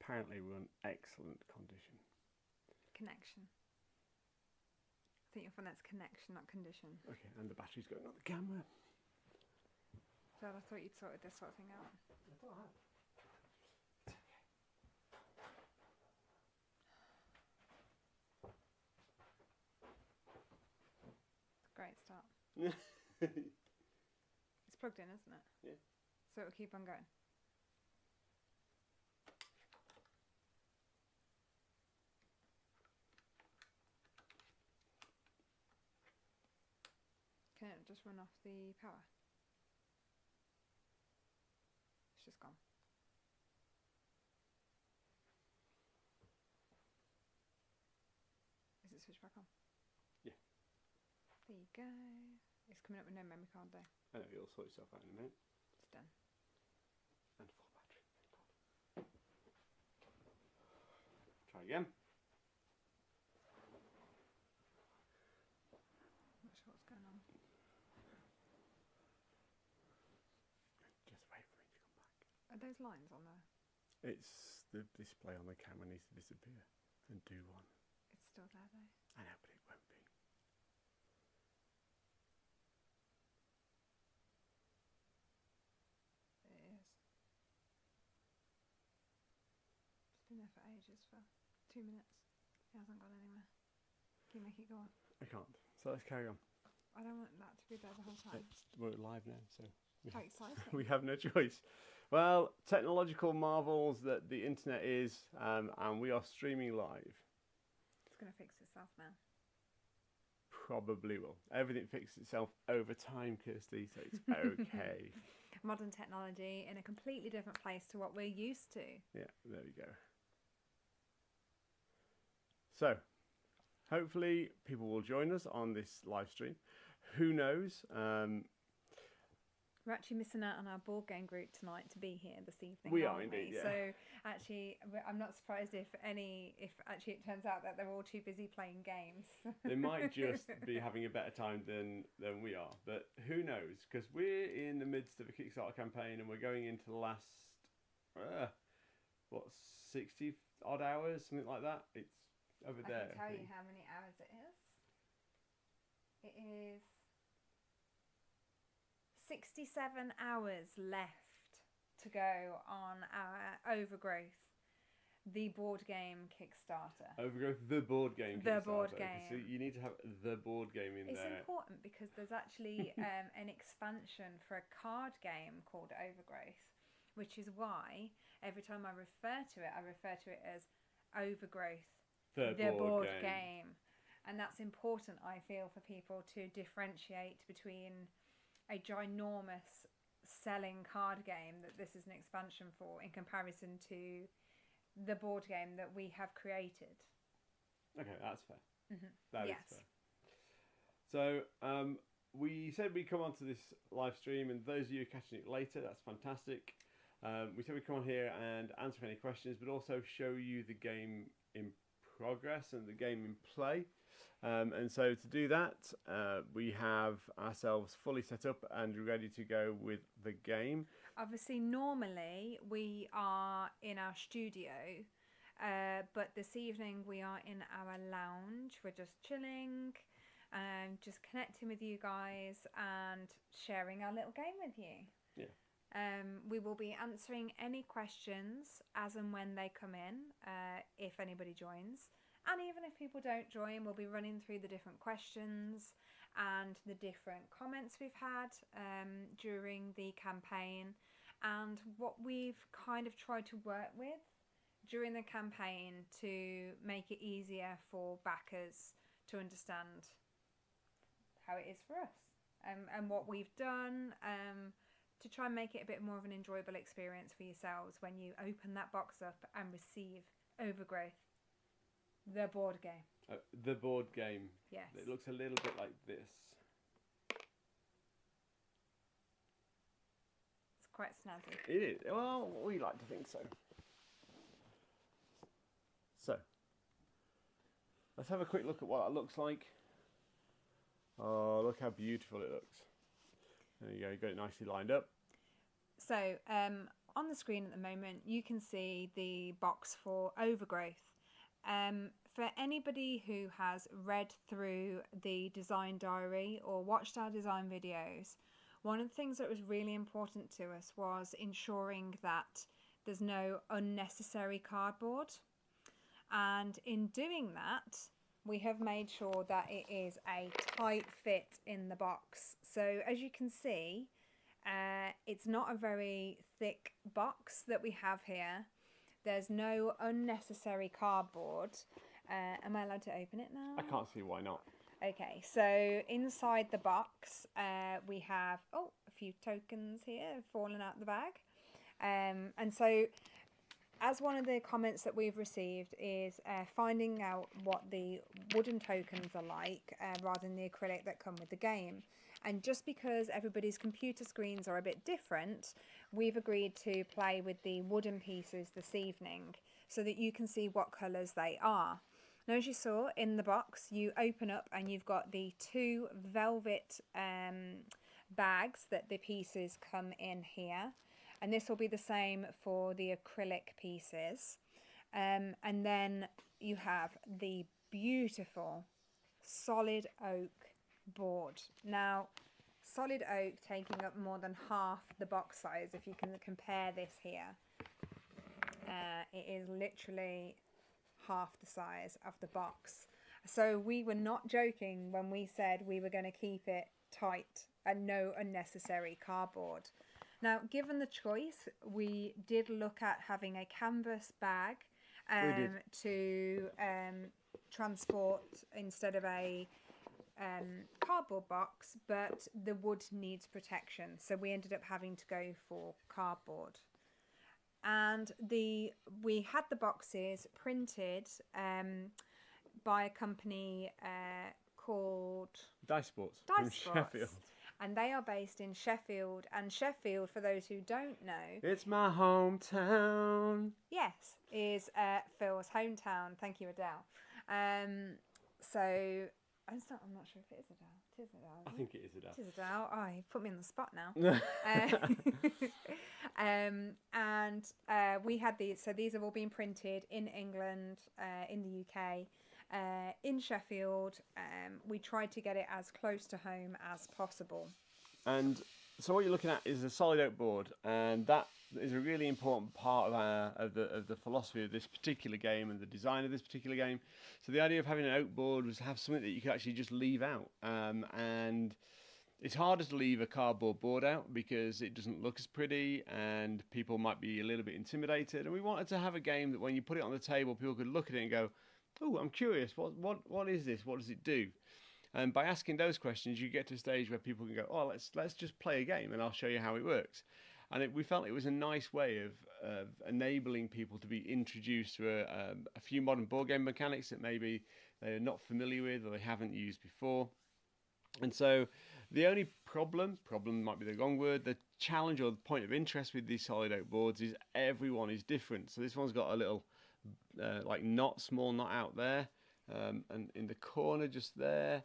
apparently we're in excellent condition. Connection. I think you'll find that's connection, not condition. Okay, and the battery's going on the camera. So I thought you'd sorted this sort of thing out. I thought I had. It's It's a great start. okay. It's plugged in, isn't it? Yeah. So it'll keep on going. Can it just run off the power? It's just gone. Is it switched back on? Yeah. There you go. It's coming up with no memory card though. I know, you'll sort yourself out in a minute. It's done. And full battery, thank God. Try again. Not sure what's going on. Just wait for it to come back. Are those lines on there? It's the display on the camera needs to disappear and do one. It's still there though. I know, but it won't be. It is. It's been there for ages, for 2 minutes. It hasn't gone anywhere. Can you make it go on? I can't. So let's carry on. I don't want that to be there the whole time. We're live now, so How exciting. we have no choice. Well, technological marvels that the internet is, and we are streaming live. It's going to fix itself now. Probably will. Everything fixes itself over time, Kirsty, so it's okay. Modern technology in a completely different place to what we're used to. Yeah, there we go. So, hopefully people will join us on this live stream. Who knows? We're actually missing out on our board game group tonight to be here this evening. We are aren't indeed, we? yeah. So actually, actually it turns out that they're all too busy playing games. They might just be having a better time than we are, but who knows? Because we're in the midst of a Kickstarter campaign and we're going into the last, 60 odd hours, something like that. It's over there. I can tell you how many hours it is. It is 67 hours left to go on our Overgrowth, the board game Kickstarter. Overgrowth, the board game. The board game. So you need to have the board game in there. It's important because there's actually an expansion for a card game called Overgrowth, which is why every time I refer to it as Overgrowth, the board game. And that's important, I feel, for people to differentiate between a ginormous selling card game that this is an expansion for in comparison to the board game that we have created. Okay, that's fair. Mm-hmm. That is fair. So we said we'd come onto this live stream, and those of you catching it later, that's fantastic. We said we'd come on here and answer any questions, but also show you the game in progress and the game in play. And so to do that, we have ourselves fully set up and ready to go with the game. Obviously, normally we are in our studio, but this evening we are in our lounge. We're just chilling, just connecting with you guys and sharing our little game with you. Yeah. We will be answering any questions as and when they come in, if anybody joins. And even if people don't join, we'll be running through the different questions and the different comments we've had during the campaign, and what we've kind of tried to work with during the campaign to make it easier for backers to understand how it is for us, and what we've done to try and make it a bit more of an enjoyable experience for yourselves when you open that box up and receive Overgrowth, the board game. The board game. Yes. It looks a little bit like this. It's quite snazzy. It is. Well, we like to think so. So, let's have a quick look at what that looks like. Oh, look how beautiful it looks. There you go, got it nicely lined up. So, on the screen at the moment, you can see the box for Overgrowth. For anybody who has read through the design diary or watched our design videos, one of the things that was really important to us was ensuring that there's no unnecessary cardboard. And in doing that, we have made sure that it is a tight fit in the box. So as you can see, it's not a very thick box that we have here. There's no unnecessary cardboard. Am I allowed to open it now? I can't see why not. Okay, so inside the box we have a few tokens here falling out the bag. And so as one of the comments that we've received is finding out what the wooden tokens are like rather than the acrylic that come with the game. And just because everybody's computer screens are a bit different, we've agreed to play with the wooden pieces this evening so that you can see what colours they are. Now, as you saw in the box, you open up and you've got the 2 velvet bags that the pieces come in here. And this will be the same for the acrylic pieces. And then you have the beautiful solid oak board. Now, solid oak taking up more than half the box size. If you can compare this here, it is literally half the size of the box. So we were not joking when we said we were going to keep it tight and no unnecessary cardboard. Now, given the choice, we did look at having a canvas bag to transport instead of a cardboard box, but the wood needs protection, so we ended up having to go for cardboard. And we had the boxes printed by a company called Dice Sports Dice from Sports. Sheffield. And they are based in Sheffield. And Sheffield, for those who don't know, It's my hometown. yes, is Phil's hometown. Thank you, Adele. So I'm not sure if it is Adele. It is Adele. I think it is Adele. It is Adele. Oh, you put me on the spot now. And we had these. So these have all been printed in England, in the UK. In Sheffield. We tried to get it as close to home as possible. And so what you're looking at is a solid oak board, and that is a really important part of the philosophy of this particular game and the design of this particular game. So the idea of having an oak board was to have something that you could actually just leave out, and it's harder to leave a cardboard board out because it doesn't look as pretty and people might be a little bit intimidated. And we wanted to have a game that when you put it on the table, people could look at it and go, "Oh, I'm curious. What is this? What does it do?" And by asking those questions, you get to a stage where people can go, "Oh, let's just play a game, and I'll show you how it works." And we felt it was a nice way of enabling people to be introduced to a few modern board game mechanics that maybe they're not familiar with or they haven't used before. And so the only problem might be the wrong word, the challenge or the point of interest with these solid oak boards is everyone is different. So this one's got a little small knot out there, and in the corner just there,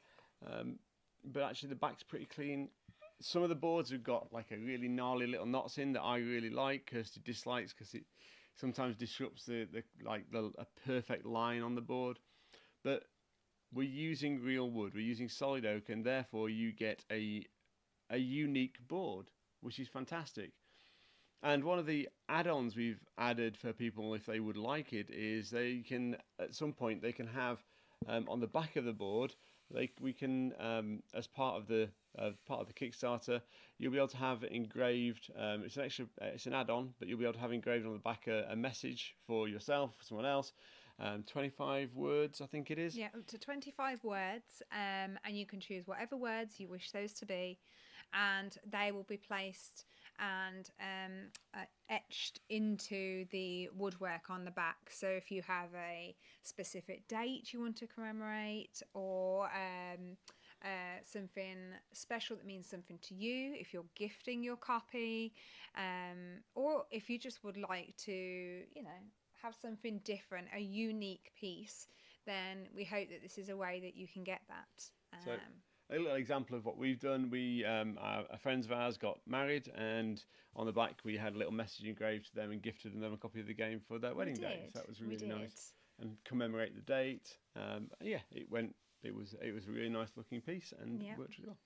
but actually the back's pretty clean. Some of the boards have got like a really gnarly little knots in that I really like. Kirsty dislikes because it sometimes disrupts a perfect line on the board. But we're using real wood, we're using solid oak, and therefore you get a unique board, which is fantastic. And one of the add-ons we've added for people, if they would like it, is they can, at some point, they can have on the back of the board, we can, as part of the Kickstarter, you'll be able to have engraved. It's an add-on, but you'll be able to have engraved on the back a message for yourself, for someone else. 25 words, I think it is. Yeah, up to 25 words, and you can choose whatever words you wish those to be, and they will be placed and etched into the woodwork on the back. So if you have a specific date you want to commemorate, or something special that means something to you, if you're gifting your copy, or if you just would like to, have something different, a unique piece, then we hope that this is a way that you can get that. a little example of what we've done. We, friends of ours got married, and on the back we had a little message engraved to them and gifted them a copy of the game for their wedding day. So that was really nice, and commemorate the date. Yeah, it was a really nice looking piece and worked really well.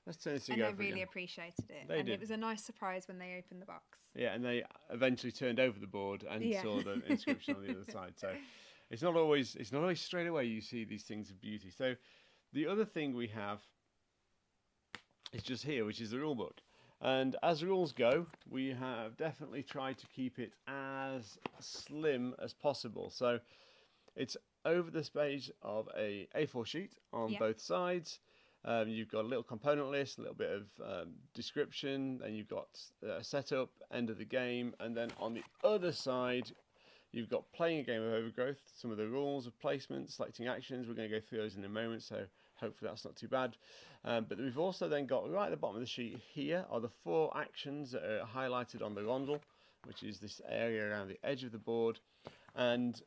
Let's turn this over. And they really appreciated it. They did. It was a nice surprise when they opened the box. Yeah, and they eventually turned over the board and saw the inscription on the other side. So it's not always straight away you see these things of beauty. So the other thing we have is just here, which is the rule book. And as rules go, we have definitely tried to keep it as slim as possible. So it's over the space of a A4 sheet on both sides. You've got a little component list, a little bit of description, then you've got setup, end of the game, and then on the other side, you've got playing a game of Overgrowth, some of the rules of placement, selecting actions. We're going to go through those in a moment, so hopefully that's not too bad. But we've also then got right at the bottom of the sheet here are the 4 actions that are highlighted on the rondel, which is this area around the edge of the board. And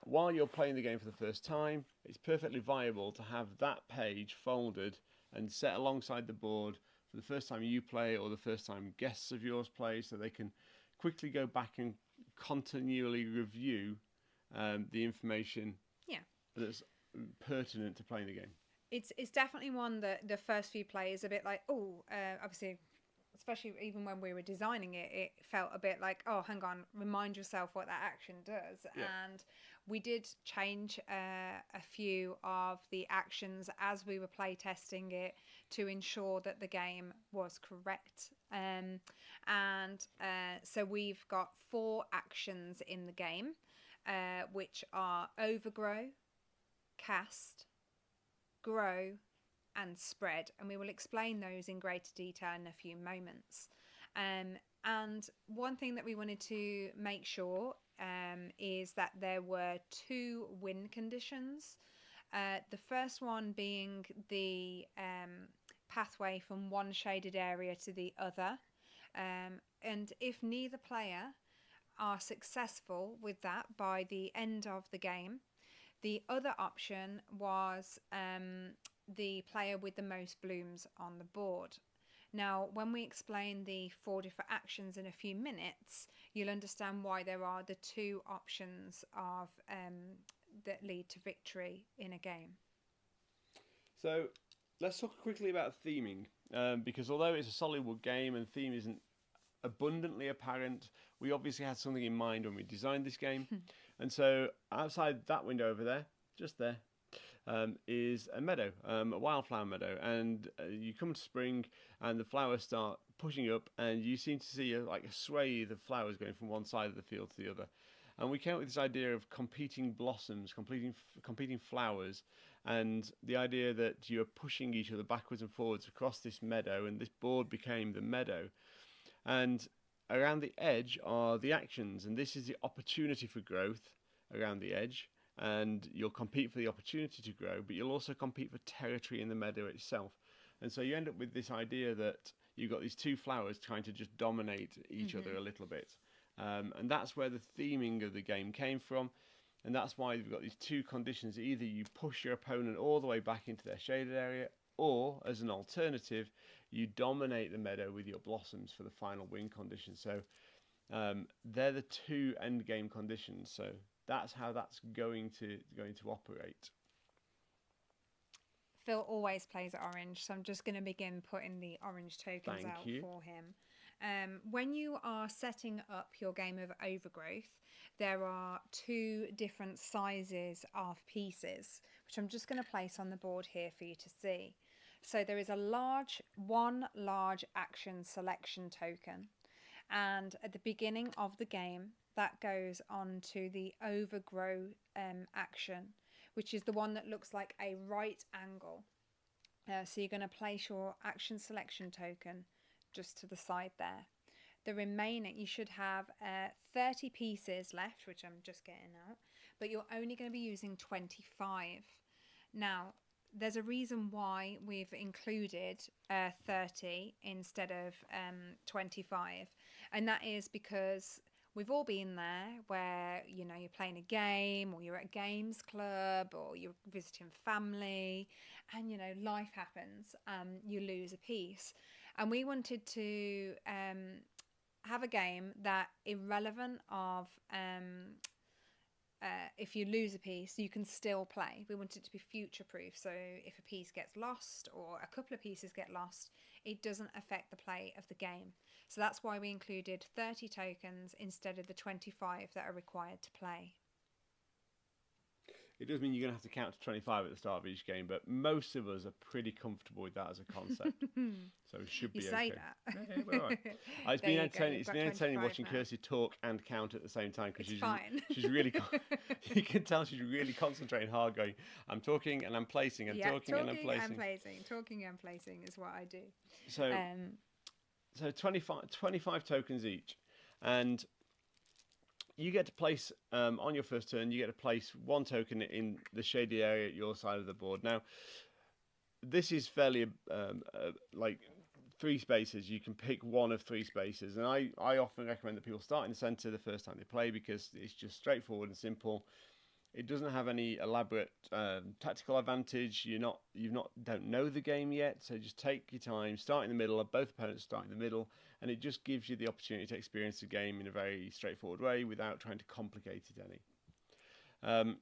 while you're playing the game for the first time, it's perfectly viable to have that page folded and set alongside the board for the first time you play or the first time guests of yours play, so they can quickly go back and continually review the information that's pertinent to playing the game. It's definitely one that the first few plays a bit like, obviously, especially even when we were designing it, it felt a bit like, oh, hang on, remind yourself what that action does. And we did change a few of the actions as we were play testing it to ensure that the game was correct. So we've got 4 actions in the game, which are overgrow, cast, grow, and spread, and we will explain those in greater detail in a few moments. And one thing that we wanted to make sure is that there were 2 win conditions. The first one being the pathway from one shaded area to the other, and if neither player are successful with that by the end of the game, the other option was the player with the most blooms on the board. Now, when we explain the 4 different actions in a few minutes, you'll understand why there are the 2 options of that lead to victory in a game. So let's talk quickly about theming, because although it's a solid wood game and theme isn't abundantly apparent, we obviously had something in mind when we designed this game. And so outside that window over there, just there, is a meadow, a wildflower meadow, and you come to spring and the flowers start pushing up, and you seem to see a swathe of flowers going from one side of the field to the other. And we came up with this idea of competing blossoms, competing flowers, and the idea that you are pushing each other backwards and forwards across this meadow, and this board became the meadow. And around the edge are the actions, and this is the opportunity for growth around the edge. And you'll compete for the opportunity to grow, but you'll also compete for territory in the meadow itself. And so you end up with this idea that you've got these 2 flowers trying to just dominate each other a little bit. And that's where the theming of the game came from. And that's why we've got these 2 conditions. Either you push your opponent all the way back into their shaded area, or as an alternative, you dominate the meadow with your blossoms for the final win condition. So they're the 2 end game conditions. So that's how that's going to operate. Phil always plays orange, so I'm just going to begin putting the orange tokens out for him. When you are setting up your game of Overgrowth, there are 2 different sizes of pieces, which I'm just going to place on the board here for you to see. So there is one large action selection token, and at the beginning of the game, that goes on to the overgrow action, which is the one that looks like a right angle. So you're going to place your action selection token just to the side there. The remaining, you should have 30 pieces left, which I'm just getting out, but you're only going to be using 25. Now, there's a reason why we've included 30 instead of 25, and that is because we've all been there where, you know, you're playing a game or you're at a games club or you're visiting family and, you know, life happens, you lose a piece. And we wanted to have a game that, irrelevant of if you lose a piece, you can still play. We want it to be future proof. So if a piece gets lost or a couple of pieces get lost, it doesn't affect the play of the game. So that's why we included 30 tokens instead of the 25 that are required to play. It does mean you're going to have to count to 25 at the start of each game, but most of us are pretty comfortable with that as a concept. So it should be you okay. say that. Okay, we're all right. It's been entertaining watching Kirsty talk and count at the same time, because she's really you can tell she's really concentrating hard, going, I'm talking and I'm placing and talking and I'm placing. Talking and placing is what I do. So 25 tokens each, and you get to place, on your first turn, you get to place one token in the shaded area at your side of the board. Now, this is fairly like 3 spaces. You can pick one of 3 spaces, and I often recommend that people start in the centre the first time they play, because it's just straightforward and simple. It doesn't have any elaborate tactical advantage. You don't know the game yet, so just take your time. Start in the middle. Both opponents start in the middle, and it just gives you the opportunity to experience the game in a very straightforward way without trying to complicate it any. And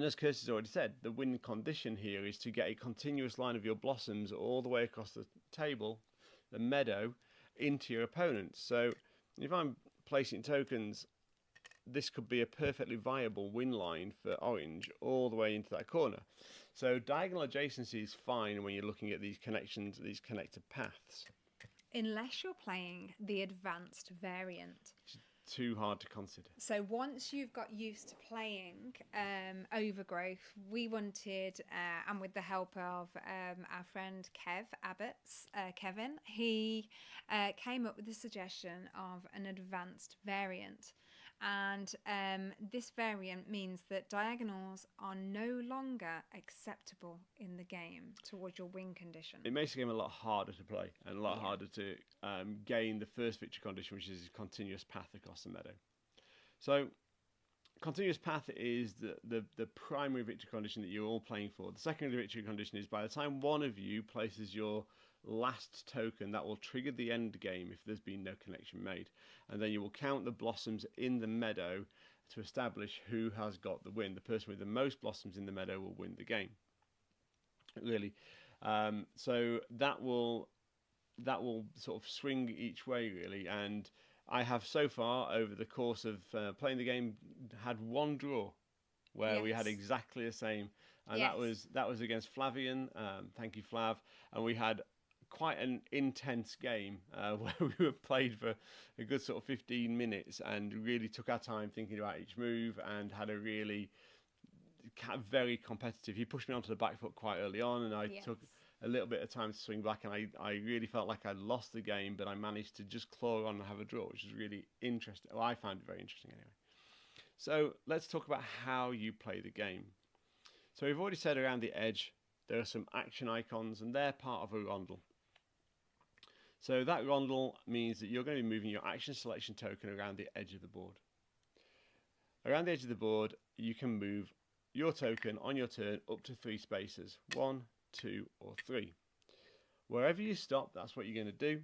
as Kirsty's already said, the win condition here is to get a continuous line of your blossoms all the way across the table, the meadow, into your opponents. So if I'm placing tokens, this could be a perfectly viable win line for orange all the way into that corner. So diagonal adjacency is fine when you're looking at these connections, these connected paths. Unless you're playing the advanced variant. Too hard to consider. So once you've got used to playing Overgrowth, we wanted, and with the help of our friend Kevin, he came up with the suggestion of an advanced variant. And this variant means that diagonals are no longer acceptable in the game towards your win condition. It makes the game a lot harder to play and a lot harder to gain the first victory condition, which is a continuous path across the meadow. So continuous path is the primary victory condition that you're all playing for. The secondary victory condition is by the time one of you places your last token, that will trigger the end game if there's been no connection made, and then you will count the blossoms in the meadow to establish who has got the win. The person with the most blossoms in the meadow will win the game, really. So that will sort of swing each way, really. And I have so far, over the course of playing the game, had one draw where we had exactly the same, and that was against Flavian. Thank you, Flav. And we had quite an intense game where we were played for a good sort of 15 minutes and really took our time thinking about each move and had a really very competitive. He pushed me onto the back foot quite early on, and I took a little bit of time to swing back, and I really felt like I lost the game, but I managed to just claw on and have a draw, which was really interesting. Well, I found it very interesting anyway. So let's talk about how you play the game. So we've already said around the edge there are some action icons, and they're part of a rondel. So that rondel means that you're going to be moving your action selection token around the edge of the board. Around the edge of the board, you can move your token on your turn up to 3 spaces, 1, 2, or 3. Wherever you stop, that's what you're going to do.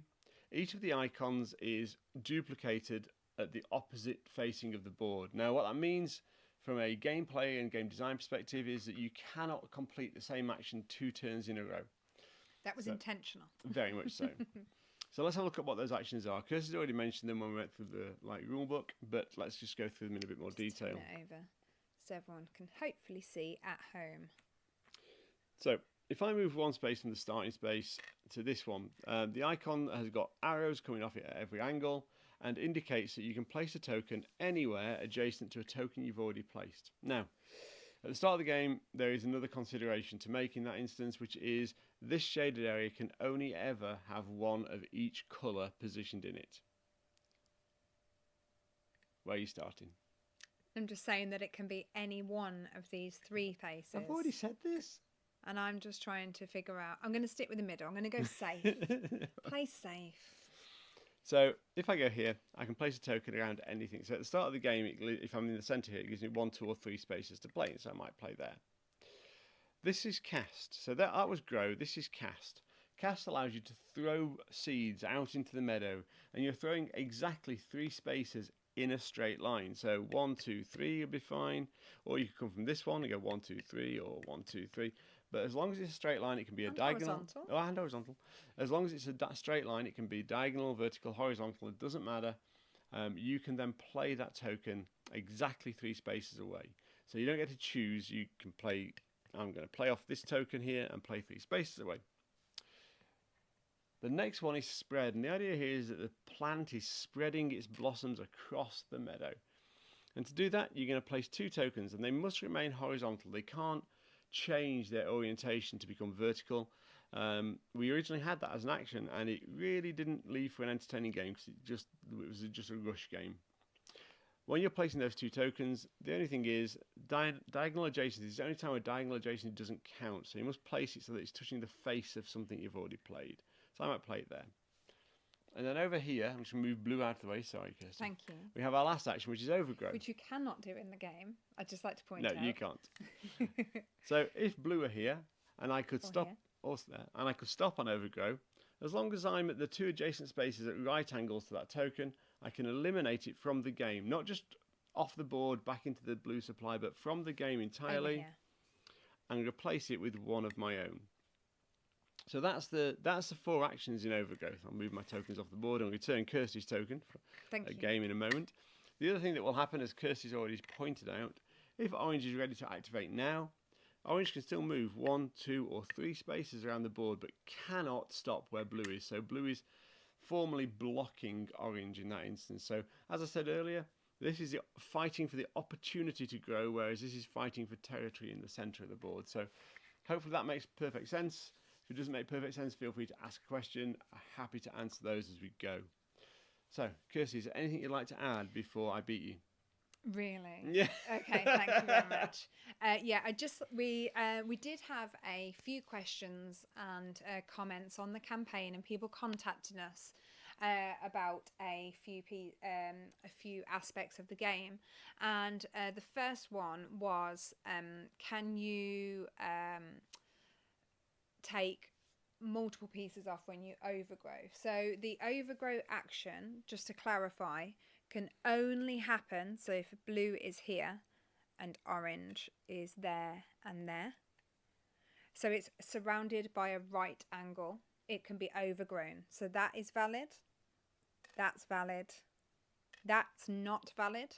Each of the icons is duplicated at the opposite facing of the board. Now, what that means from a gameplay and game design perspective is that you cannot complete the same action 2 turns in a row. That was intentional. Very much so. So let's have a look at what those actions are. Kirsty's already mentioned them when we went through the rule book, but let's just go through them in a bit more detail. Turn it over so everyone can hopefully see at home. So if I move 1 space from the starting space to this one, the icon has got arrows coming off it at every angle and indicates that you can place a token anywhere adjacent to a token you've already placed. Now, at the start of the game, there is another consideration to make in that instance, which is this shaded area can only ever have one of each colour positioned in it. Where are you starting? I'm just saying that it can be any one of these 3 places. I've already said this. And I'm just trying to figure out. I'm going to stick with the middle. I'm going to go safe. Play safe. So if I go here, I can place a token around anything. So at the start of the game, if I'm in the centre here, it gives me 1, 2 or 3 spaces to play. So I might play there. This is cast. So that was grow. This is cast. Cast allows you to throw seeds out into the meadow, and you're throwing exactly 3 spaces in a straight line. So 1, 2, 3 will be fine. Or you can come from this one and go 1, 2, 3, or 1, 2, 3. But as long as it's a straight line, it can be a diagonal. Horizontal. Oh, and horizontal. As long as it's a straight line, it can be diagonal, vertical, horizontal. It doesn't matter. You can then play that token exactly 3 spaces away. So you don't get to choose. You can play. I'm going to play off this token here and play 3 spaces away. The next one is spread, and the idea here is that the plant is spreading its blossoms across the meadow. And to do that, you're going to place 2 tokens, and they must remain horizontal. They can't change their orientation to become vertical. We originally had that as an action, and it really didn't leave for an entertaining game because it was just a rush game. When you're placing those 2 tokens, the only thing is diagonal adjacency is the only time where diagonal adjacency doesn't count. So you must place it so that it's touching the face of something you've already played. So I might play it there. And then over here, I'm just going to move blue out of the way. Sorry, Kirsty. Thank you. We have our last action, which is Overgrowth. Which you cannot do in the game. I'd just like to point out. No, you can't. So if blue are here, and I could stop, also there, and I could stop on Overgrow, as long as I'm at the 2 adjacent spaces at right angles to that token, I can eliminate it from the game. Not just off the board back into the blue supply, but from the game entirely, and replace it with one of my own. So that's the 4 actions in Overgrowth. I'll move my tokens off the board and return Kirsty's token for a game in a moment. The other thing that will happen, as Kirsty's already pointed out, if orange is ready to activate now, orange can still move 1, 2 or 3 spaces around the board, but cannot stop where blue is. So blue is formally blocking orange in that instance. So as I said earlier, this is fighting for the opportunity to grow, whereas this is fighting for territory in the centre of the board. So hopefully that makes perfect sense. If it doesn't make perfect sense, feel free to ask a question. I'm happy to answer those as we go. So, Kirsty, is there anything you'd like to add before I beat you? Really? Yeah. Okay, thank you very much. We did have a few questions and comments on the campaign, and people contacting us about a few aspects of the game. And the first one was, can you take multiple pieces off when you overgrow? So the overgrow action, just to clarify, can only happen, so if blue is here and orange is there and there, so it's surrounded by a right angle, it can be overgrown. So that is valid, that's valid, that's not valid,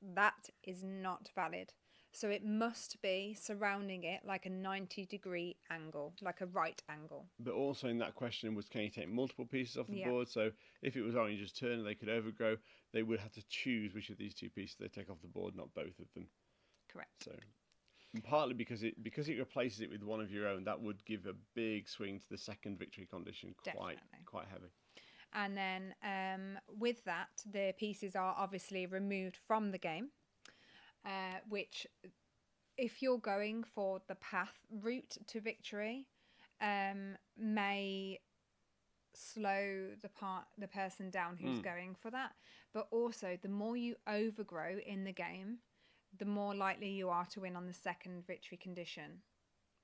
that is not valid. So it must be surrounding it like a 90-degree angle, like a right angle. But also in that question was, can you take multiple pieces off the board? So if it was orange's turn and they could overgrow, they would have to choose which of these 2 pieces they take off the board, not both of them. Correct. So, and partly because it replaces it with one of your own, that would give a big swing to the second victory condition, quite heavy. And then with that, the pieces are obviously removed from the game. Which, if you're going for the path route to victory, may slow the person down who's going for that. But also, the more you overgrow in the game, the more likely you are to win on the second victory condition.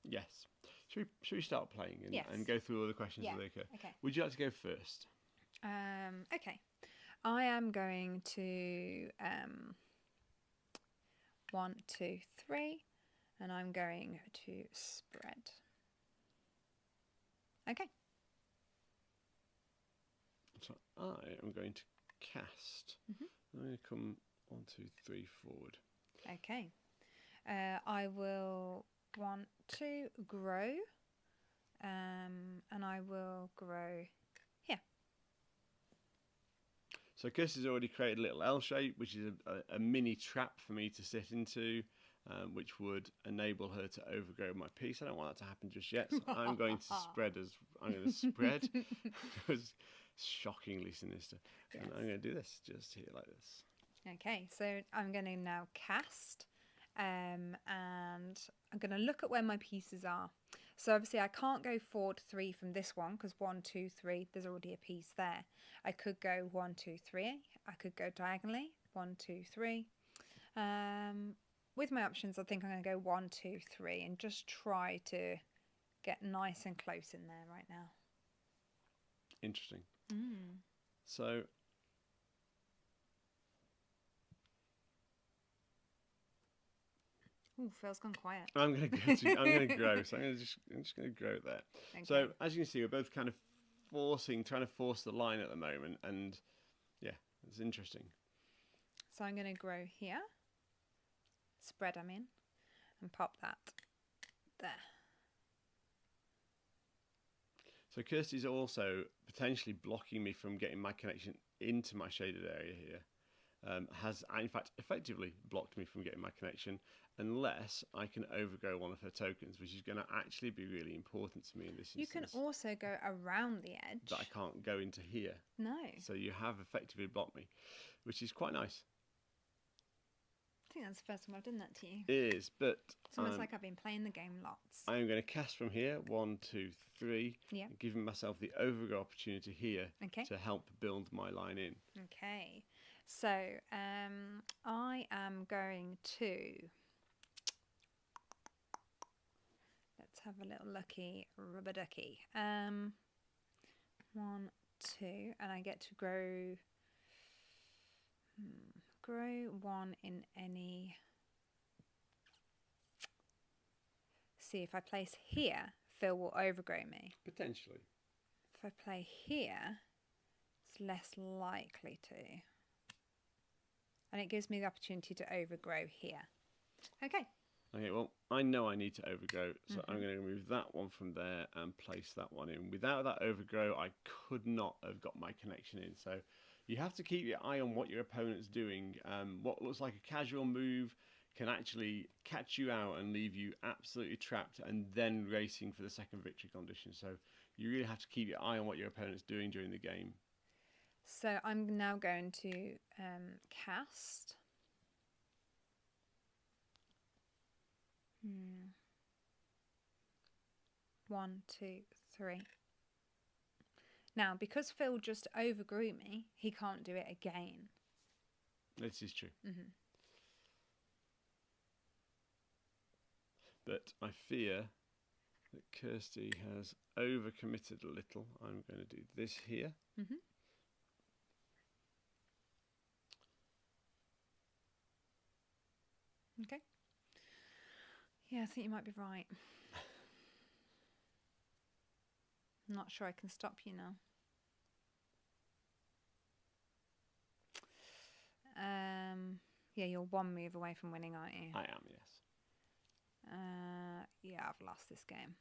Yes. Should we start playing and go through all the questions that they occur? Okay. Would you like to go first? Okay. I am going to 1, 2, 3, and I'm going to spread. Okay. So I am going to cast. I'm going to come 1, 2, 3 forward. Okay. I will want to grow, and I will grow here. So Kirsty's already created a little L shape, which is a mini trap for me to sit into, which would enable her to overgrow my piece. I don't want that to happen just yet, so I'm going to spread. It was shockingly sinister. Yes. And I'm going to do this just here like this. Okay, so I'm going to now cast, and I'm going to look at where my pieces are. So obviously I can't go forward 3 from this one because 1, 2, 3, there's already a piece there. I could go 1, 2, 3. I could go diagonally 1, 2, 3. With my options, I think I'm going to go 1, 2, 3 and just try to get nice and close in there right now. Interesting. So Ooh, Phil's gone quiet. I'm going to go. I'm going to grow. So I'm just going to grow there. Okay. So as you can see, we're both kind of trying to force the line at the moment, and yeah, it's interesting. So I'm going to grow here, spread them in, and pop that there. So Kirsty's also potentially blocking me from getting my connection into my shaded area here. Has in fact effectively blocked me from getting my connection unless I can overgrow one of her tokens, which is going to actually be really important to me in this instance. You can also go around the edge. That I can't go into here. No. So you have effectively blocked me, which is quite nice. I think that's the first time I've done that to you. It is, but it's almost like I've been playing the game lots. I'm going to cast from here, 1, 2, 3, yeah. giving myself the overgrow opportunity here okay. to help build my line in. Okay, so I am going to, let's have a little lucky rubber ducky. 1, 2, and I get to grow. Grow 1 in any. See, if I place here, Phil will overgrow me. Potentially. If I play here, it's less likely to. And it gives me the opportunity to overgrow here. Okay. Okay, well, I know I need to overgrow, so I'm going to remove that one from there and place that one in. Without that overgrow, I could not have got my connection in. So you have to keep your eye on what your opponent's doing. What looks like a casual move can actually catch you out and leave you absolutely trapped and then racing for the second victory condition. So you really have to keep your eye on what your opponent's doing during the game. So I'm now going to cast. 1, 2, 3. Now, because Phil just overgrew me, he can't do it again. This is true. But I fear that Kirsty has overcommitted a little. I'm going to do this here. Okay. Yeah, I think you might be right. I'm not sure I can stop you now. Yeah, you're 1 move away from winning, aren't you? I am, yes. Yeah, I've lost this game.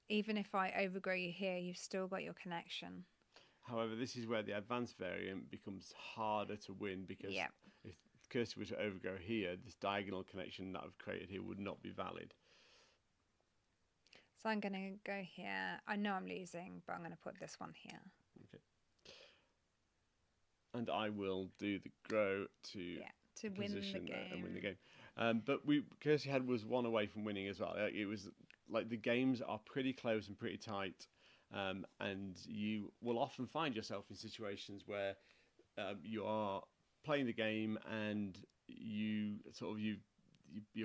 Even if I overgrow you here, you've still got your connection. However, this is where the advanced variant becomes harder to win because if Kirsty were to overgrow here, this diagonal connection that I've created here would not be valid. So I'm going to go here. I know I'm losing, but I'm going to put this one here. Okay. And I will do the grow to win the game. And win the game. But Kirsty was 1 away from winning as well. It was like the games are pretty close and pretty tight, and you will often find yourself in situations where you are playing the game and you're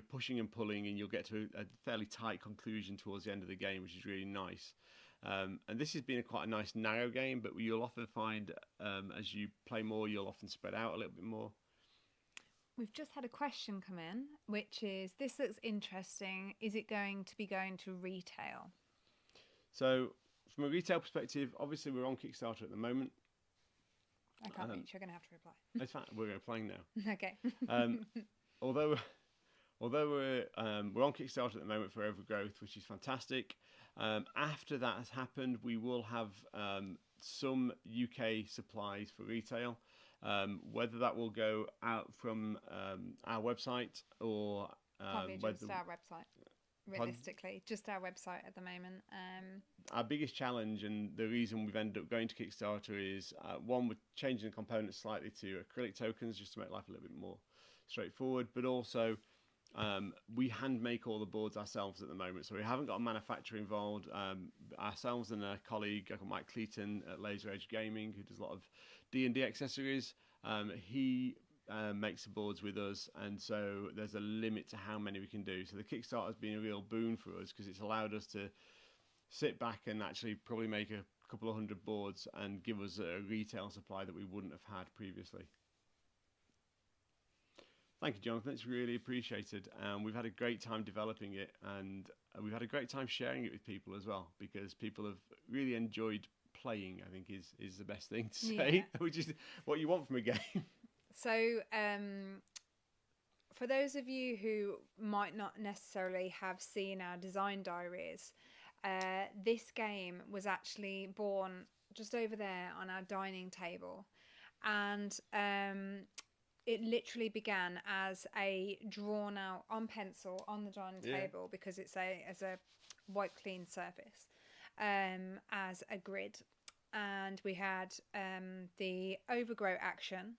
pushing and pulling, and you'll get to a fairly tight conclusion towards the end of the game, which is really nice. And this has been quite a nice narrow game, but you'll often find as you play more, you'll often spread out a little bit more. We've just had a question come in, which is, this looks interesting. Is it going to retail? So from a retail perspective, obviously we're on Kickstarter at the moment. I can't reach. You're going to have to reply. It's fine. We're playing now. Okay. Although we're on Kickstarter at the moment for Overgrowth, which is fantastic. After that has happened, we will have some UK supplies for retail. Whether that will go out from our website or probably just our website. Realistically, just our website at the moment. Our biggest challenge, and the reason we've ended up going to Kickstarter, is one, we're changing the components slightly to acrylic tokens just to make life a little bit more straightforward, but also we hand make all the boards ourselves at the moment, so we haven't got a manufacturer involved. Ourselves and a colleague, Mike Cleaton at Laser Edge Gaming, who does a lot of D&D accessories. He makes the boards with us, and so there's a limit to how many we can do. So the Kickstarter has been a real boon for us because it's allowed us to sit back and actually probably make a couple of hundred boards and give us a retail supply that we wouldn't have had previously. Thank you, Jonathan. It's really appreciated. We've had a great time developing it, and we've had a great time sharing it with people as well, because people have really enjoyed playing, I think is the best thing to say, which is what you want from a game. So for those of you who might not necessarily have seen our design diaries, this game was actually born just over there on our dining table, and it literally began as a drawn out on pencil on the dining table, because it's a white clean surface, as a grid. And we had the Overgrowth action,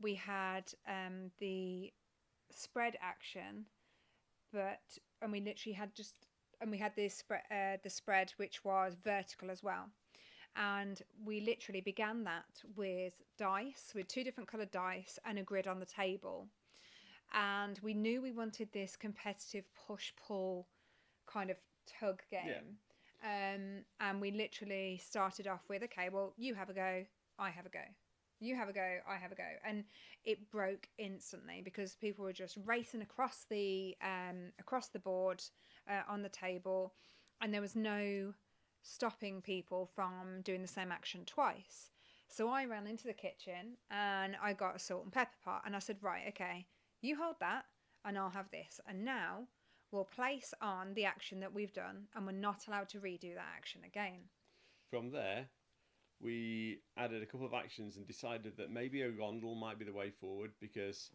we had the spread action, and we literally had we had this the spread, which was vertical as well. And we literally began that with dice, with 2 different coloured dice and a grid on the table. And we knew we wanted this competitive push-pull kind of tug game. And we literally started off with, okay, well, you have a go, I have a go. You have a go, I have a go. And it broke instantly because people were just racing across the board on the table, and there was no stopping people from doing the same action twice. So I ran into the kitchen and I got a salt and pepper pot, and I said, right, okay, you hold that and I'll have this, and now we'll place on the action that we've done, and we're not allowed to redo that action again. From there, we added a couple of actions and decided that maybe a rondel might be the way forward, because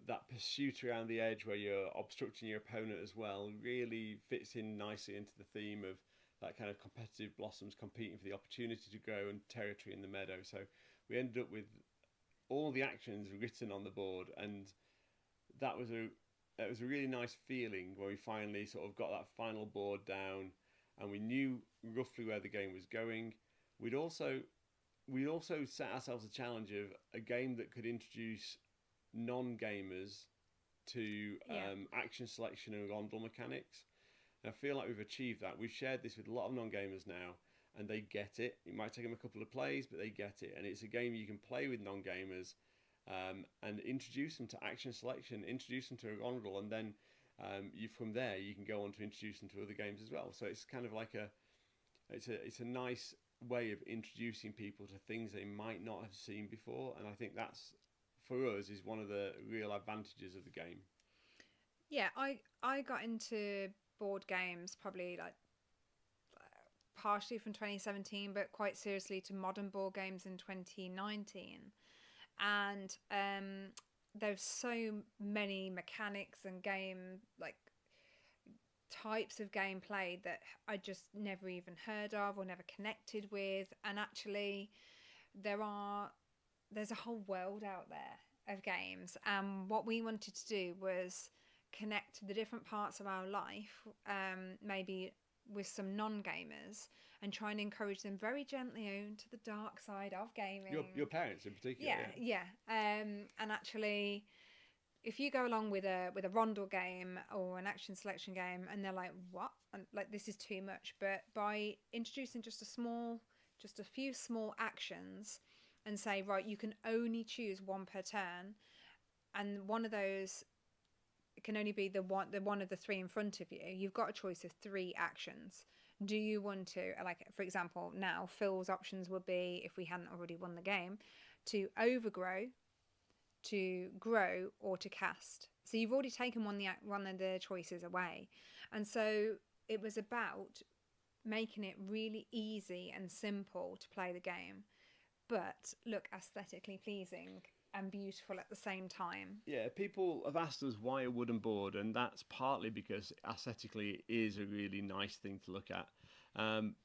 that pursuit around the edge where you're obstructing your opponent as well really fits in nicely into the theme of that kind of competitive blossoms competing for the opportunity to grow and territory in the meadow. So we ended up with all the actions written on the board, and that was a really nice feeling when we finally sort of got that final board down and we knew roughly where the game was going. We'd also set ourselves a challenge of a game that could introduce non-gamers to action selection and rondel mechanics. And I feel like we've achieved that. We've shared this with a lot of non-gamers now, and they get it. It might take them a couple of plays, but they get it. And it's a game you can play with non-gamers, and introduce them to action selection, introduce them to a rondel, and then from there you can go on to introduce them to other games as well. So it's kind of like it's a nice way of introducing people to things they might not have seen before, and I think that's, for us, is one of the real advantages of the game. Yeah, I got into board games probably like partially from 2017, but quite seriously to modern board games in 2019. And there's so many mechanics and game types of gameplay that I just never even heard of or never connected with. And actually there's a whole world out there of games, and what we wanted to do was connect the different parts of our life, maybe with some non-gamers, and try and encourage them very gently onto the dark side of gaming. Your parents in particular. And actually, if you go along with a rondel game or an action selection game and they're like, what? And like, this is too much. But by introducing just a few small actions and say, right, you can only choose one per turn, and one of those, it can only be the one of the 3 in front of you. You've got a choice of 3 actions. Do you want to, like, for example, now Phil's options would be, if we hadn't already won the game, to overgrow, to grow, or to cast. So you've already taken one of the choices away. And so it was about making it really easy and simple to play the game, but look aesthetically pleasing and beautiful at the same time. Yeah, people have asked us why a wooden board, and that's partly because aesthetically it is a really nice thing to look at.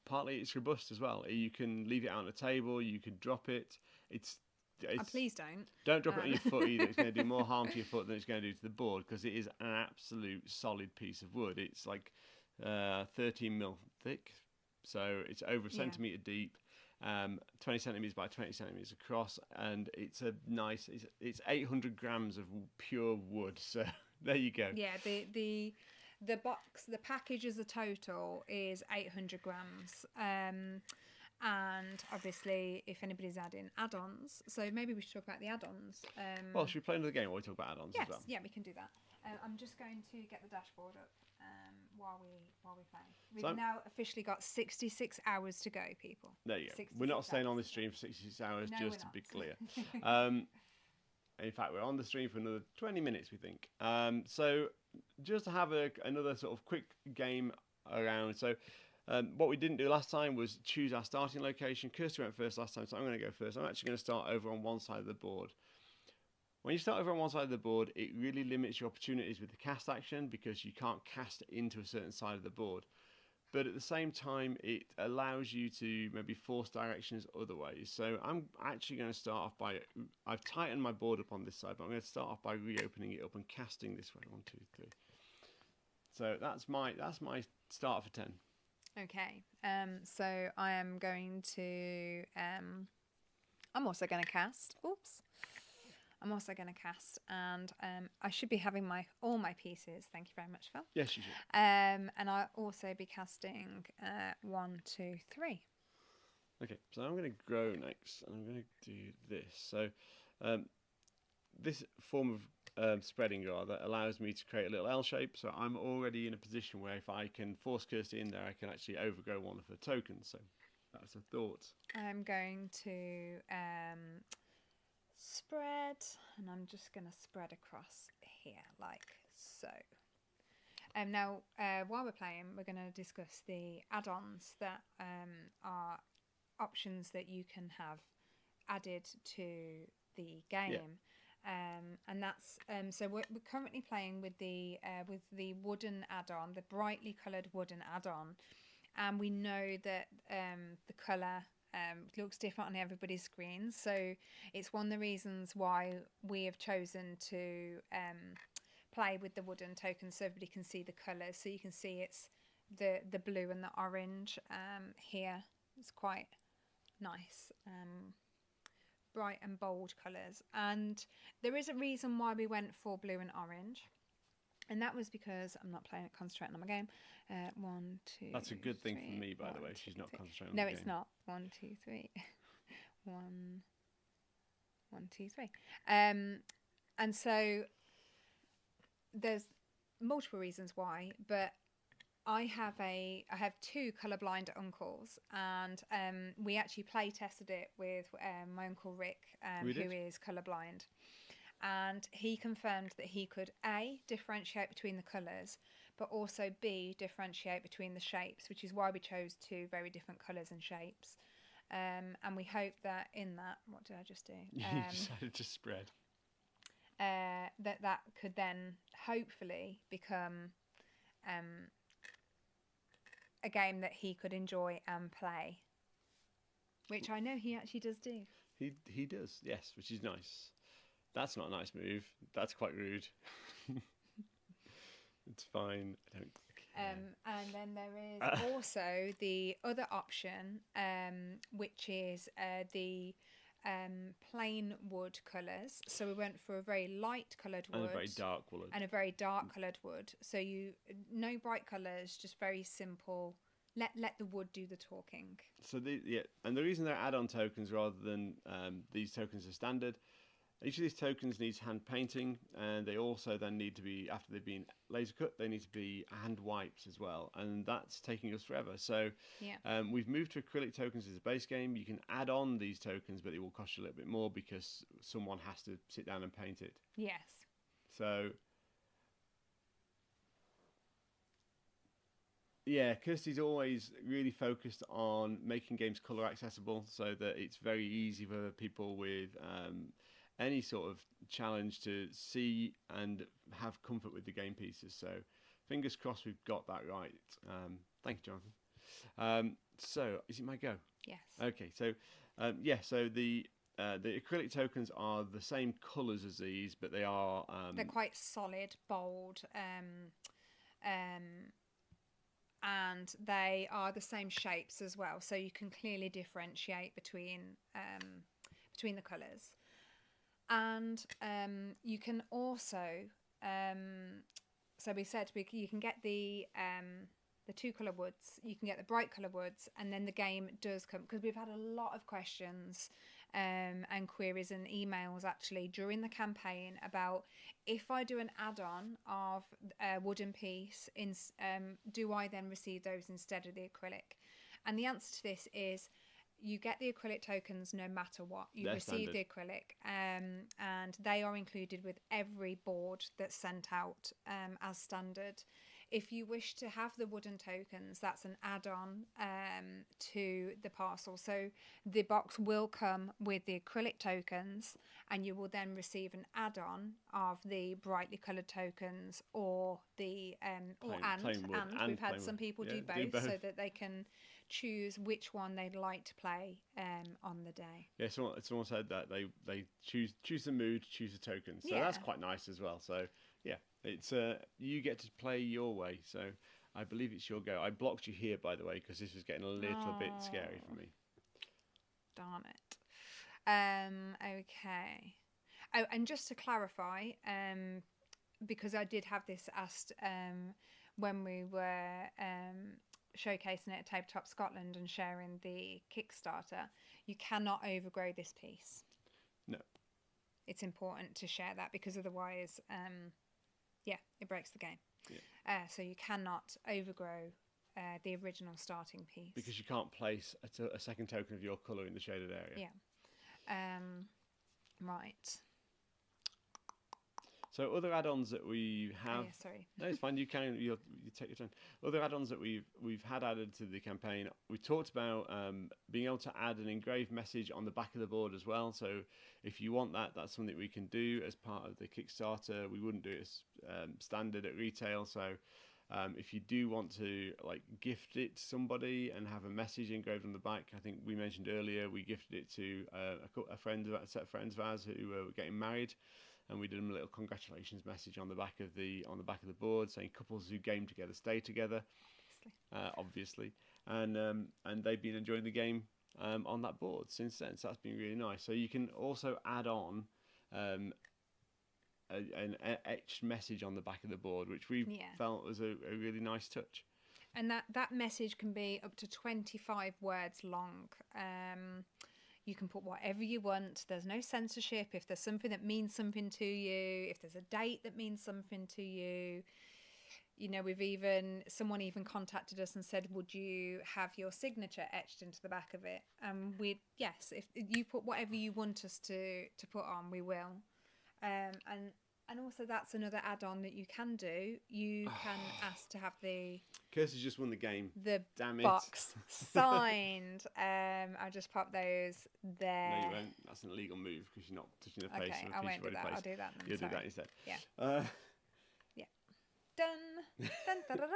Partly it's robust as well. You can leave it out on a table, you can drop it. It's Please don't. Don't drop it on your foot either. It's going to do more harm to your foot than it's going to do to the board, because it is an absolute solid piece of wood. It's like 13 mil thick, so it's over a centimetre deep, 20 centimetres by 20 centimetres across, and it's a nice. It's 800 grams of pure wood. So there you go. Yeah, the box, the package as a total is 800 grams. And obviously, if anybody's adding add-ons, so maybe we should talk about the add-ons. Well, should we play another game while we talk about add-ons as well? Yeah, we can do that. I'm just going to get the dashboard up while we play. We've So now officially got 66 hours to go, people. There you go. We're not staying on this stream for 66 hours, No, just to we're be not. clear. In fact, we're on the stream for another 20 minutes, we think. So just to have another sort of quick game around. So what we didn't do last time was choose our starting location. Kirsty went first last time, so I'm going to go first. I'm actually going to start over on one side of the board. When you start over on one side of the board, it really limits your opportunities with the cast action, because you can't cast into a certain side of the board. But at the same time, it allows you to maybe force directions other ways. So I'm actually going to start off by, I've tightened my board up on this side, but I'm going to start off by reopening it up and casting this way. 1, 2, 3. So that's my start for 10. Okay. So I am going to. I'm also going to cast. Oops. I'm also going to cast, and I should be having all my pieces. Thank you very much, Phil. Yes, you should. And I'll also be casting 1, 2, 3. Okay, so I'm going to grow next, and I'm going to do this. So this form of spreading rather allows me to create a little L shape. So I'm already in a position where if I can force Kirsty in there, I can actually overgrow one of her tokens. So that's a thought. I'm going to spread, and I'm just going to spread across here like so. Now, while we're playing, we're going to discuss the add-ons that are options that you can have added to the game. Yeah. And that's so we're currently playing with the wooden add-on, the brightly coloured wooden add-on, and we know that the colour looks different on everybody's screens. So it's one of the reasons why we have chosen to play with the wooden tokens, so everybody can see the colours. So you can see it's the blue and the orange here. It's quite nice. Bright and bold colours, and there is a reason why we went for blue and orange, and that was because I'm not concentrating on my game. 1, 2. That's a good thing 3, for me, by the way. 1, She's 2, not 3. concentrating. No, on the it's game. not. 1, 2, 3. 1, 2, 3. And so there's multiple reasons why, but I have 2 colourblind uncles, and we actually play tested it with my uncle Rick, who is colourblind, and he confirmed that he could A, differentiate between the colours, but also B, differentiate between the shapes, which is why we chose 2 very different colours and shapes. And we hope that in that, what did I just do? You decided to spread. That could then hopefully become a game that he could enjoy and play, which I know he actually does do. He does, yes, which is nice. That's not a nice move. That's quite rude. It's fine. I don't care. And then there is also the other option, which is the plain wood colours. So we went for a very light coloured wood. And a very dark wood. And a very dark coloured wood. So no bright colours, just very simple. Let the wood do the talking. So and the reason they're add-on tokens rather than these tokens are standard. Each of these tokens needs hand painting, and they also then need to be, after they've been laser cut, they need to be hand wiped as well, and that's taking us forever. So we've moved to acrylic tokens as a base game. You can add on these tokens, but it will cost you a little bit more because someone has to sit down and paint it. Yes. So yeah, Kirsty's always really focused on making games colour accessible so that it's very easy for people with any sort of challenge to see and have comfort with the game pieces. So fingers crossed we've got that right. Thank you, Jonathan. So is it my go? Yes. Okay, so so the the acrylic tokens are the same colours as these, but they are they're quite solid, bold, and they are the same shapes as well, so you can clearly differentiate between the colours. And you can also, so we said you can get the 2 colour woods, you can get the bright colour woods, and then the game does come, because we've had a lot of questions and queries and emails actually during the campaign about, if I do an add-on of a wooden piece, do I then receive those instead of the acrylic? And the answer to this is, you get the acrylic tokens no matter what. You receive the acrylic, and they are included with every board that's sent out as standard. If you wish to have the wooden tokens, that's an add-on to the parcel. So the box will come with the acrylic tokens, and you will then receive an add-on of the brightly coloured tokens or the plain wood. And we've had some people do both so that they can choose which one they'd like to play on the day. Yeah, someone said that they choose the mood, choose the token. So that's quite nice as well. So yeah, it's you get to play your way. So I believe it's your go. I blocked you here, by the way, because this was getting a little bit scary for me. Darn it. Okay. Oh, and just to clarify, because I did have this asked when we were showcasing it at Tabletop Scotland and sharing the Kickstarter, you cannot overgrow this piece. No. It's important to share that, because otherwise, it breaks the game. Yeah. So you cannot overgrow the original starting piece. Because you can't place a second token of your colour in the shaded area. Yeah. Right. So other add-ons that we have. Oh, yeah, sorry. No, it's fine. You take your turn. Other add-ons that we've had added to the campaign. We talked about being able to add an engraved message on the back of the board as well. So if you want that, that's something we can do as part of the Kickstarter. We wouldn't do it as standard at retail. So if you do want to gift it to somebody and have a message engraved on the back, I think we mentioned earlier we gifted it to a set of friends of ours who were getting married. And we did them a little congratulations message on the back of the board, saying couples who game together stay together, obviously. And they've been enjoying the game on that board since then. So that's been really nice. So you can also add on an etched message on the back of the board, which we felt was a really nice touch. And that message can be up to 25 words long. You can put whatever you want. There's no censorship. If there's something that means something to you, if there's a date that means something to you, someone even contacted us and said, would you have your signature etched into the back of it? Yes, if you put whatever you want us to put on, we will. And also, that's another add-on that you can do. You can ask to have the... Kirsty's just won the game. Damn it. Box signed. I'll just pop those there. No, you won't. That's an illegal move because you're not touching the face of a piece I won't do that. place. I'll do that then. You'll do that instead. Yeah. Yeah. Done. Dun, da, da, da.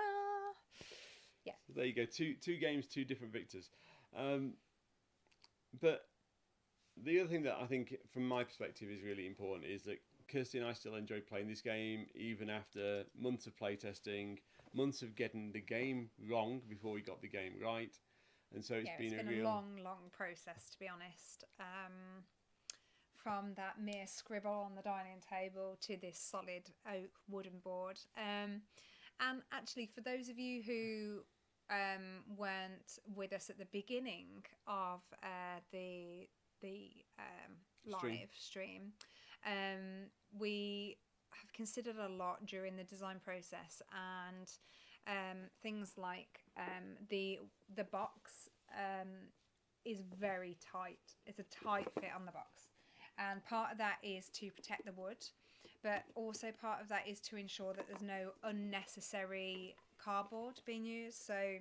Yeah. So there you go. Two games, two different victors. But the other thing that I think, from my perspective, is really important is that Kirsty and I still enjoy playing this game, even after months of playtesting, months of getting the game wrong before we got the game right. And so it's been a long process, to be honest. From that mere scribble on the dining table to this solid oak wooden board. And actually, for those of you who weren't with us at the beginning of the live stream, we have considered a lot during the design process, and things like the box is very tight. It's a tight fit on the box, and part of that is to protect the wood, but also part of that is to ensure that there's no unnecessary cardboard being used. So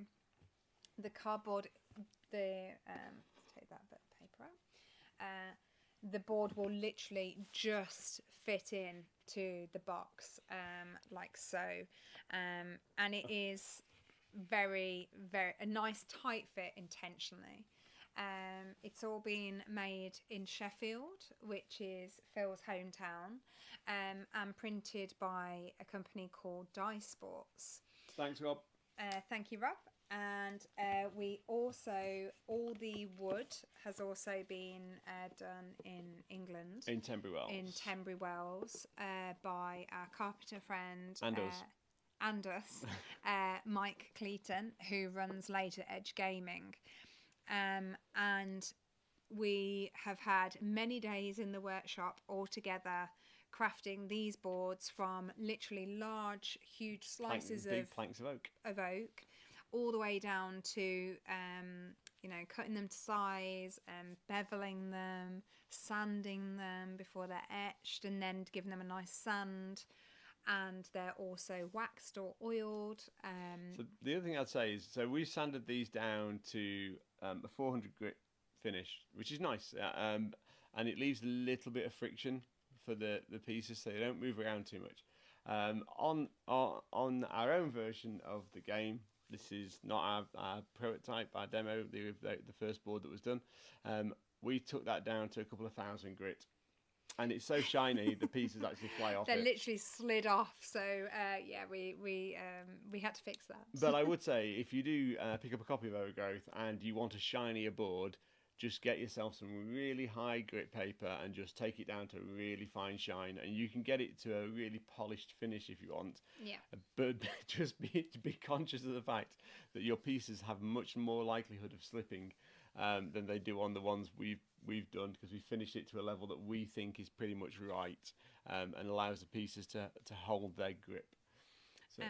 the cardboard, let's take that bit of paper out. The board will literally just fit in to the box, like so, and it is very, very a nice tight fit intentionally. It's all been made in Sheffield, which is Phil's hometown, and printed by a company called Die Sports. Thanks, Rob. Thank you, Rob. And we also, all the wood has also been done in England. In Tenbury Wells. In Tenbury Wells by our carpenter friend. And us. Mike Cleaton, who runs Later Edge Gaming. And we have had many days in the workshop all together crafting these boards from literally large, huge slices big planks of oak, all the way down to cutting them to size, beveling them, sanding them before they're etched, and then giving them a nice sand. And they're also waxed or oiled. So the other thing I'd say is, so we sanded these down to a 400 grit finish, which is nice, and it leaves a little bit of friction for the pieces, so they don't move around too much. On our own version of the game, this is not our prototype, our demo, the first board that was done. We took that down to a couple of thousand grit. And it's so shiny, the pieces actually fly off. They literally slid off. So we had to fix that. But I would say, if you do pick up a copy of Overgrowth and you want a shinier board, just get yourself some really high grit paper and just take it down to a really fine shine, and you can get it to a really polished finish if you want. Yeah. But just be conscious of the fact that your pieces have much more likelihood of slipping than they do on the ones we've done, because we finished it to a level that we think is pretty much right, and allows the pieces to hold their grip. So.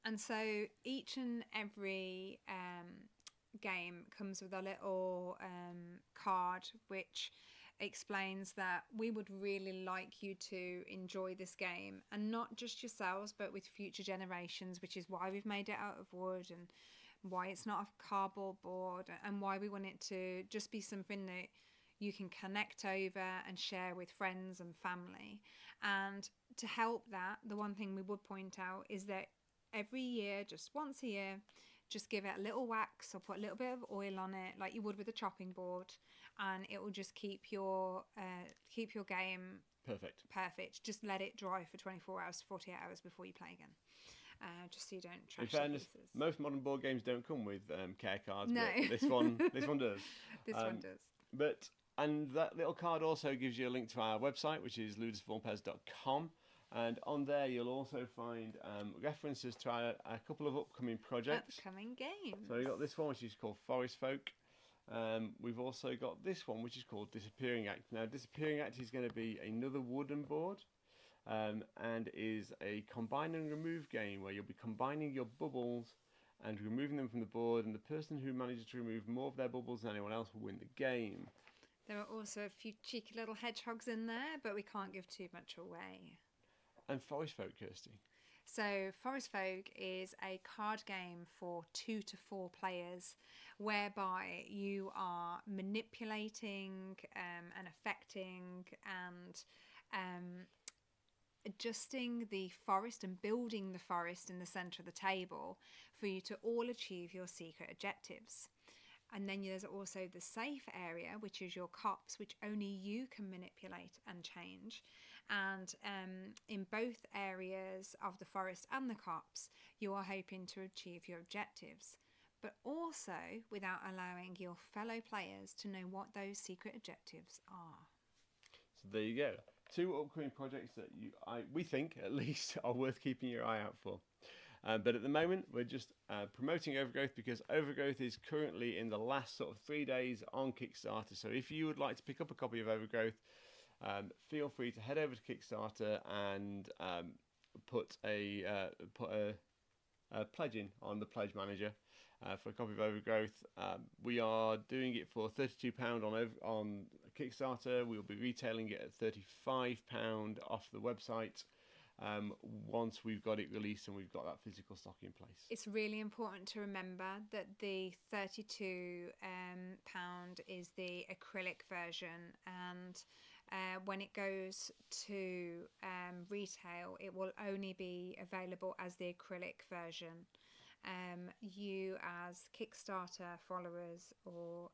And so each and every game comes with a little card which explains that we would really like you to enjoy this game, and not just yourselves but with future generations, which is why we've made it out of wood and why it's not a cardboard board, and why we want it to just be something that you can connect over and share with friends and family. And to help that, the one thing we would point out is that every year, just once a year, just give it a little wax or put a little bit of oil on it like you would with a chopping board, and it will just keep your game perfect. Just let it dry for 24 hours to 48 hours before you play again. Just so you don't trash the pieces. Most modern board games don't come with care cards, no. But this one does. This one does. And that little card also gives you a link to our website, which is ludusvulpes.com, and on there you'll also find references to a couple of upcoming projects. Upcoming games. So we've got this one, which is called Forest Folk. We've also got this one, which is called Disappearing Act. Now, Disappearing Act is going to be another wooden board, and is a combine and remove game where you'll be combining your bubbles and removing them from the board, and the person who manages to remove more of their bubbles than anyone else will win the game. There are also a few cheeky little hedgehogs in there, but we can't give too much away. And Forest Folk, Kirsty? So Forest Folk is a card game for 2 to 4 players, whereby you are manipulating and affecting and adjusting the forest and building the forest in the centre of the table for you to all achieve your secret objectives. And then there's also the safe area, which is your cops, which only you can manipulate and change. And in both areas of the forest and the cops, you are hoping to achieve your objectives, but also without allowing your fellow players to know what those secret objectives are. So there you go. 2 upcoming projects that we think, at least, are worth keeping your eye out for. But at the moment, we're just promoting Overgrowth, because Overgrowth is currently in the last sort of 3 days on Kickstarter. So if you would like to pick up a copy of Overgrowth, feel free to head over to Kickstarter and put a pledge in on the pledge manager for a copy of Overgrowth. We are doing it for £32 on Kickstarter. We'll be retailing it at £35 off the website once we've got it released and we've got that physical stock in place. It's really important to remember that the £32 is the acrylic version, and when it goes to retail, it will only be available as the acrylic version. you as Kickstarter followers or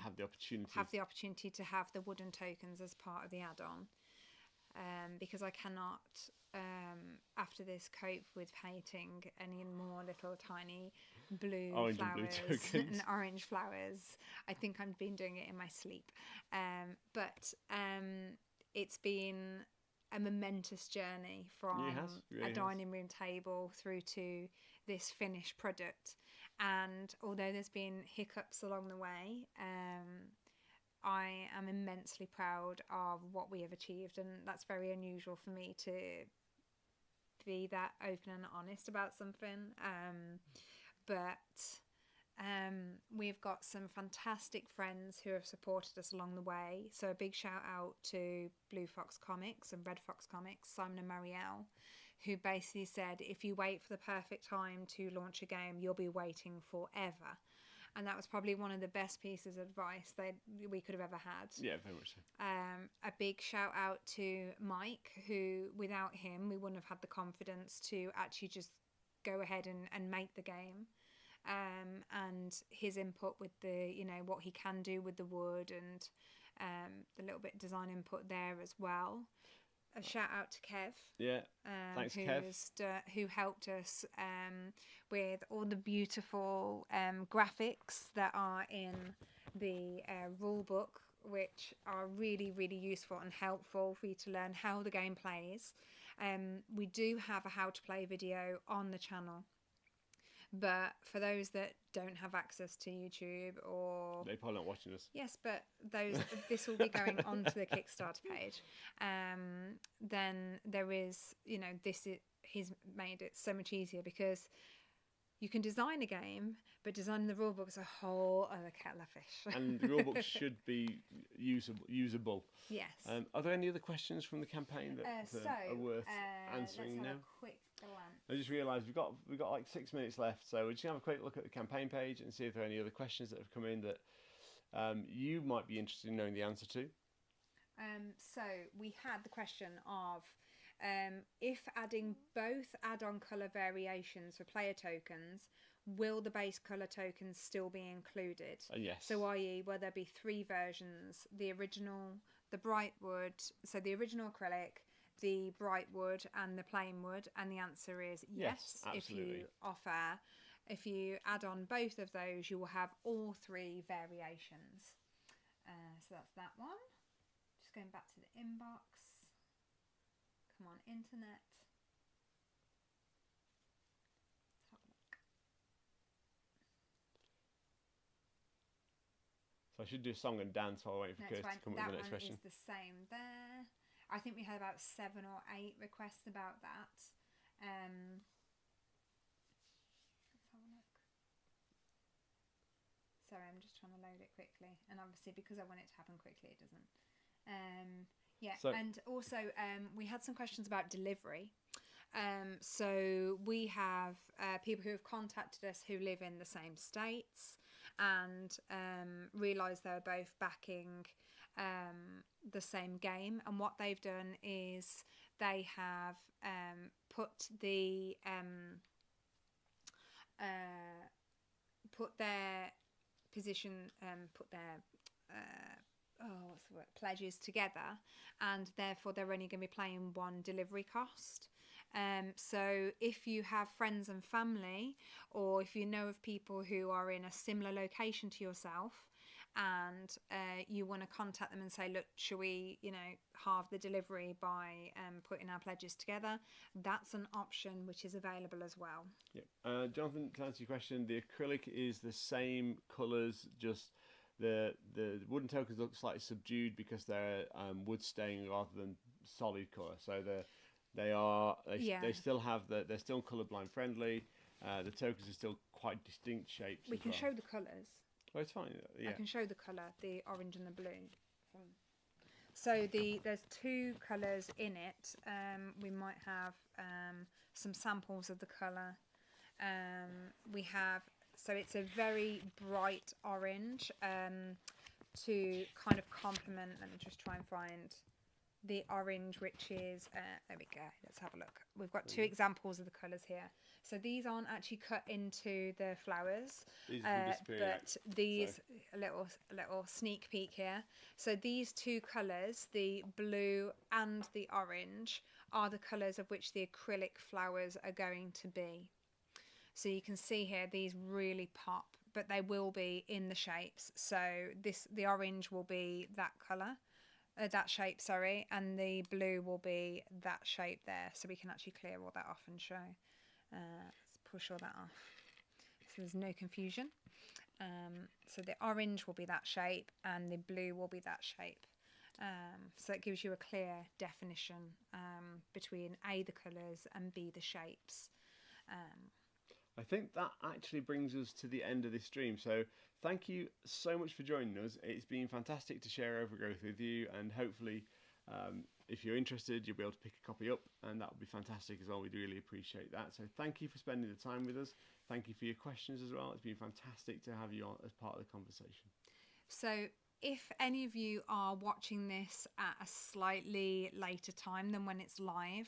have the opportunity to have the wooden tokens as part of the add-on. Because I cannot, after this, cope with painting any more little tiny blue orange flowers and blue tokens. and orange flowers. I think I've been doing it in my sleep. But it's been a momentous journey from really a dining room table through to this finished product. And although there's been hiccups along the way, I am immensely proud of what we have achieved, and that's very unusual for me to be that open and honest about something. But we've got some fantastic friends who have supported us along the way. So a big shout out to Blue Fox Comics and Red Fox Comics, Simon and Marielle, who basically said, if you wait for the perfect time to launch a game, you'll be waiting forever. And that was probably one of the best pieces of advice that we could have ever had. Yeah, very much so. A big shout out to Mike, who without him, we wouldn't have had the confidence to actually just go ahead and make the game. And his input with the, what he can do with the wood and the little bit of design input there as well. A shout out to Kev. Yeah, thanks, Kev. Who helped us with all the beautiful graphics that are in the rule book, which are really, really useful and helpful for you to learn how the game plays. We do have a how to play video on the channel. But for those that don't have access to YouTube or... They're probably not watching us. Yes, but this will be going onto the Kickstarter page. Then there is, he's made it so much easier because you can design a game, but designing the rulebook is a whole other kettle of fish. And the rulebook should be usable. Yes. Are there any other questions from the campaign that are worth answering now? Let's have a quick glance. I just realised we've got like 6 minutes left, so we're just gonna have a quick look at the campaign page and see if there are any other questions that have come in that you might be interested in knowing the answer to. So we had the question of if adding both add-on colour variations for player tokens, will the base colour tokens still be included? Yes. So i.e. will there be 3 versions, the original, the bright wood, so the original acrylic, the bright wood and the plain wood? And the answer is yes. Absolutely. If you add on both of those, you will have all 3 variations. So that's that one. Just going back to the inbox. Come on, internet. Let's have a look. So I should do a song and dance while I wait for Kirsty to come up with the next question. That one is the same there. I think we had about 7 or 8 requests about that. Let's have a look. Sorry, I'm just trying to load it quickly. And obviously, because I want it to happen quickly, it doesn't. And also we had some questions about delivery. So we have people who have contacted us who live in the same states and realised they were both backing the same game, and what they've done is they have put their position, pledges together, and therefore they're only going to be playing one delivery cost. So if you have friends and family, or if you know of people who are in a similar location to yourself, and you want to contact them and say, look, shall we, halve the delivery by putting our pledges together? That's an option which is available as well. Yeah. Jonathan, to answer your question, the acrylic is the same colours, just the wooden tokens look slightly subdued because they're wood stain rather than solid colour. So they still have they're still colourblind friendly. The tokens are still quite distinct shapes. We can show the colours. Oh, it's fine. Yeah. I can show the colour, the orange and the blue. So there's 2 colours in it. We might have some samples of the colour. We have, so it's a very bright orange to kind of complement. Let me just try and find the orange, which is, there we go, let's have a look. We've got two examples of the colours here. So these aren't actually cut into the flowers, but these, a little sneak peek here. So these two colours, the blue and the orange, are the colours of which the acrylic flowers are going to be. So you can see here, these really pop, but they will be in the shapes. So the orange will be that colour. That shape, sorry, and the blue will be that shape there. So we can actually clear all that off and show. Let's push all that off so there's no confusion. So the orange will be that shape and the blue will be that shape. So it gives you a clear definition between A, the colours, and B, the shapes. I think that actually brings us to the end of this stream. So thank you so much for joining us. It's been fantastic to share Overgrowth with you, and hopefully if you're interested, you'll be able to pick a copy up, and that would be fantastic as well. We'd really appreciate that. So thank you for spending the time with us. Thank you for your questions as well. It's been fantastic to have you on as part of the conversation. So if any of you are watching this at a slightly later time than when it's live,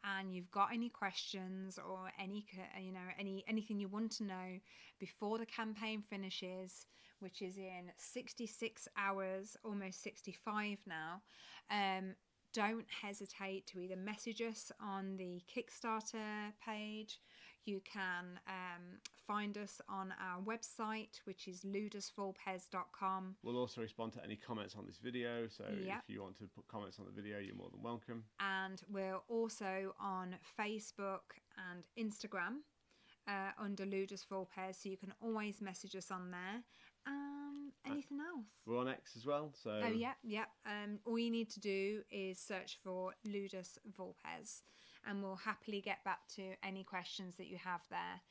and you've got any questions or anything you want to know before the campaign finishes, which is in 66 hours, almost 65 now, don't hesitate to either message us on the Kickstarter page. You can find us on our website, which is ludusvulpes.com. We'll also respond to any comments on this video, so if you want to put comments on the video, you're more than welcome. And we're also on Facebook and Instagram under Ludus Vulpes, so you can always message us on there. Anything else? We're on X as well. So all you need to do is search for Ludus Vulpes, and we'll happily get back to any questions that you have there.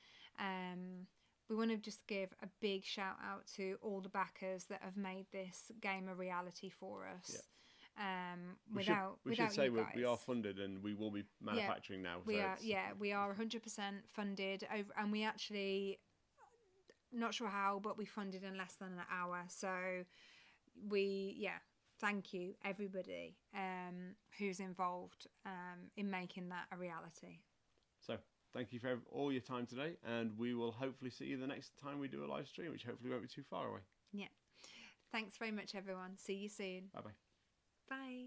We want to just give a big shout out to all the backers that have made this game a reality for us. We should say we are funded, and we will be manufacturing now. We are 100% funded over, and we actually, not sure how, but we funded in less than an hour. So thank you everybody who's involved in making that a reality. So thank you for all your time today, and we will hopefully see you the next time we do a live stream, which hopefully won't be too far away. Thanks very much, everyone. See you soon. Bye-bye. Bye.